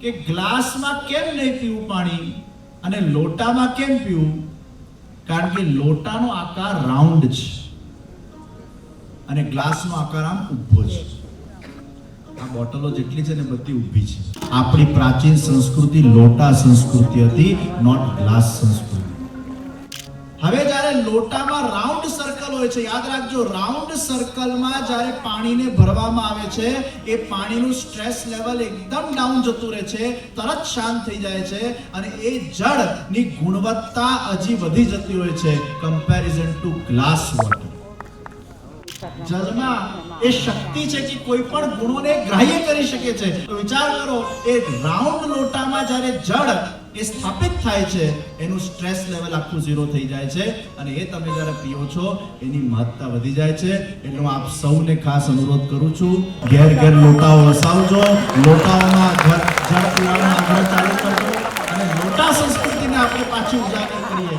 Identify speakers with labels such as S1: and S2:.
S1: કે ગ્લાસમાં કેમ નહીં પીવું પાણી અને લોટામાં કેમ પીવું? કારણ કે લોટાનો આકાર રાઉન્ડ છે અને ગ્લાસનો આકાર આમ ઊભો છે. આ બોટલો જેટલી છે ને બધી ઊભી છે. આપણી પ્રાચીન સંસ્કૃતિ લોટા સંસ્કૃતિ હતી, નોટ ગ્લાસ સંસ્કૃતિ. હવે જ્યારે લોટામાં રાઉન્ડ સર્કલ હોય છે, યાદ રાખજો, રાઉન્ડ સર્કલમાં જ્યારે પાણીને ભરવામાં આવે છે એ પાણીનું સ્ટ્રેસ લેવલ એકદમ ડાઉન જતું રહે છે, તરત શાંત થઈ જાય છે અને એ જળની ગુણવત્તા હજી વધી જતી હોય છે કમ્પેરિઝન ટુ ગ્લાસ વોટર. જળમાં એ શક્તિ છે કે કોઈ પણ ગુણોને ગ્રાહ્ય કરી શકે છે. તો વિચાર કરો, એ રાઉન્ડ લોટામાં જ્યારે જળ એ સ્થાપિત થાય છે, એનું સ્ટ્રેસ લેવલ આખું ઝીરો થઈ જાય છે અને એ તમે જ્યારે પીઓ છો એની મહત્તા વધી જાય છે. એટલે હું આપ સૌને ખાસ અનુરોધ કરું છું, ઘેર ઘેર લોટાઓ વસાવજો, લોટાઓમાં જળ પીવાનો આગ્રહ ચાલુ કરજો અને લોટા સંસ્કૃતિને આપણે પાછી ઉજાગર કરીએ.